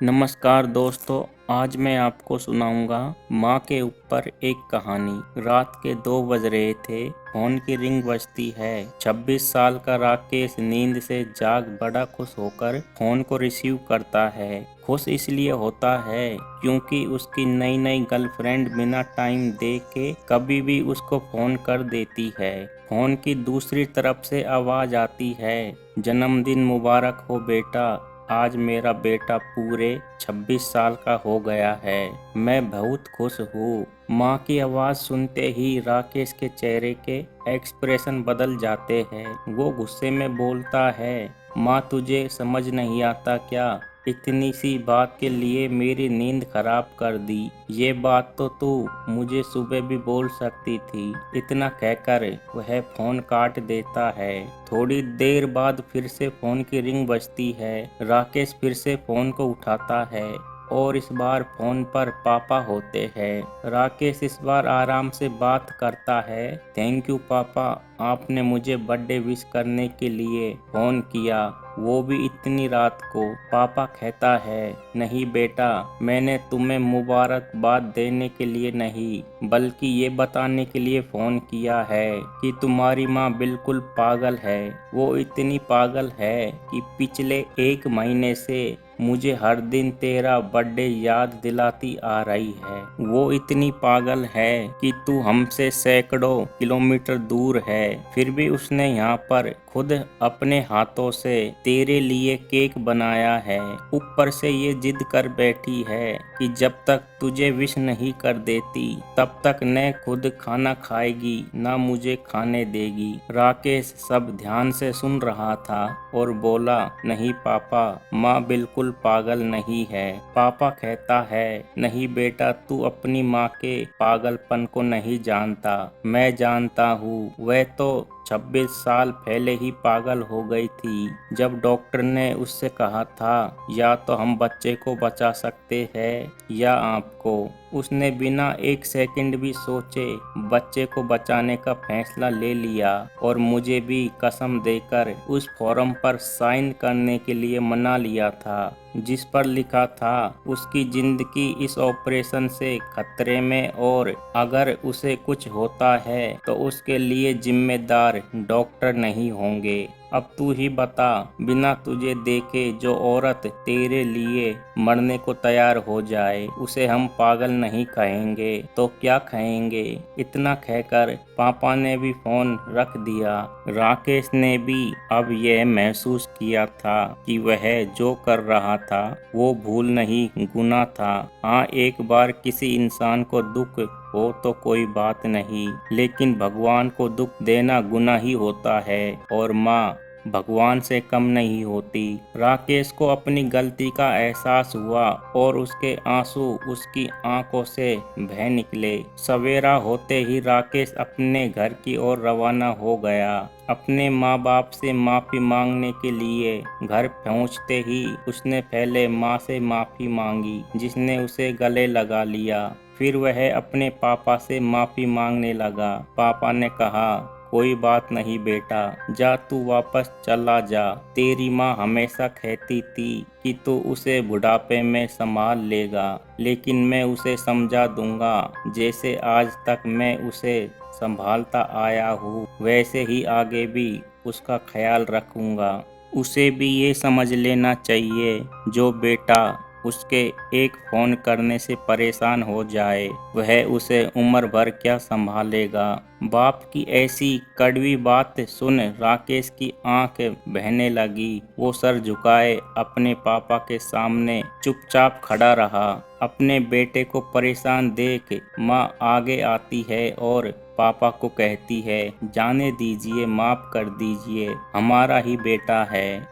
नमस्कार दोस्तों, आज मैं आपको सुनाऊंगा माँ के ऊपर एक कहानी। रात के 2 बज रहे थे। फोन की रिंग बजती है। 26 साल का राकेश नींद से जाग बड़ा खुश होकर फोन को रिसीव करता है। खुश इसलिए होता है क्योंकि उसकी नई नई गर्लफ्रेंड बिना टाइम देखे कभी भी उसको फोन कर देती है। फोन की दूसरी तरफ से आवाज आती है, जन्मदिन मुबारक हो बेटा, आज मेरा बेटा पूरे 26 साल का हो गया है। मैं बहुत खुश हूँ। माँ की आवाज़ सुनते ही राकेश के चेहरे के एक्सप्रेशन बदल जाते हैं। वो गुस्से में बोलता है, माँ तुझे समझ नहीं आता क्या? इतनी सी बात के लिए मेरी नींद खराब कर दी। ये बात तो तू मुझे सुबह भी बोल सकती थी। इतना कहकर वह फोन काट देता है। थोड़ी देर बाद फिर से फोन की रिंग बजती है। राकेश फिर से फोन को उठाता है और इस बार फोन पर पापा होते हैं। राकेश इस बार आराम से बात करता है। थैंक यू पापा, आपने मुझे बर्थडे विश करने के लिए फोन किया, वो भी इतनी रात को। पापा कहता है, नहीं बेटा, मैंने तुम्हें मुबारकबाद देने के लिए नहीं बल्कि ये बताने के लिए फोन किया है कि तुम्हारी माँ बिल्कुल पागल है। वो इतनी पागल है कि पिछले 1 महीने से मुझे हर दिन तेरा बर्थडे याद दिलाती आ रही है। वो इतनी पागल है कि तू हमसे सैकड़ों किलोमीटर दूर है, फिर भी उसने यहाँ पर खुद अपने हाथों से तेरे लिए केक बनाया है। ऊपर से ये जिद कर बैठी है कि जब तक तुझे विश नहीं कर देती तब तक न खुद खाना खाएगी न मुझे खाने देगी। राकेश सब ध्यान से सुन रहा था और बोला, नहीं पापा, माँ बिल्कुल पागल नहीं है। पापा कहता है, नहीं बेटा, तू अपनी माँ के पागलपन को नहीं जानता, मैं जानता हूँ। वह तो 26 साल पहले ही पागल हो गई थी जब डॉक्टर ने उससे कहा था या तो हम बच्चे को बचा सकते हैं या आपको। उसने बिना 1 सेकंड भी सोचे बच्चे को बचाने का फैसला ले लिया और मुझे भी कसम देकर उस फॉर्म पर साइन करने के लिए मना लिया था जिस पर लिखा था उसकी जिंदगी इस ऑपरेशन से खतरे में और अगर उसे कुछ होता है तो उसके लिए जिम्मेदार डॉक्टर नहीं होंगे। अब तू ही बता, बिना तुझे देखे जो औरत तेरे लिए मरने को तैयार हो जाए उसे हम पागल नहीं कहेंगे तो क्या कहेंगे? इतना कहकर पापा ने भी फोन रख दिया। राकेश ने भी अब यह महसूस किया था कि वह जो कर रहा था वो भूल नहीं, गुनाह था। हाँ, एक बार किसी इंसान को दुख हो तो कोई बात नहीं, लेकिन भगवान को दुख देना गुनाह ही होता है और माँ भगवान से कम नहीं होती। राकेश को अपनी गलती का एहसास हुआ और उसके आंसू उसकी आंखों से बह निकले। सवेरा होते ही राकेश अपने घर की ओर रवाना हो गया। अपने माँ बाप से माफ़ी मांगने के लिए घर पहुँचते ही उसने पहले माँ से माफ़ी मांगी जिसने उसे गले लगा लिया। फिर वह अपने पापा से माफ़ी मांगने लगा। पापा ने कहा, कोई बात नहीं बेटा, जा तू वापस चला जा। तेरी माँ हमेशा कहती थी कि तू उसे बुढ़ापे में संभाल लेगा, लेकिन मैं उसे समझा दूंगा। जैसे आज तक मैं उसे संभालता आया हूँ वैसे ही आगे भी उसका ख्याल रखूंगा। उसे भी ये समझ लेना चाहिए, जो बेटा उसके एक फ़ोन करने से परेशान हो जाए वह उसे उम्र भर क्या संभालेगा। बाप की ऐसी कड़वी बात सुन राकेश की आंख बहने लगी। वो सर झुकाए अपने पापा के सामने चुपचाप खड़ा रहा। अपने बेटे को परेशान देख माँ आगे आती है और पापा को कहती है, जाने दीजिए, माफ कर दीजिए, हमारा ही बेटा है।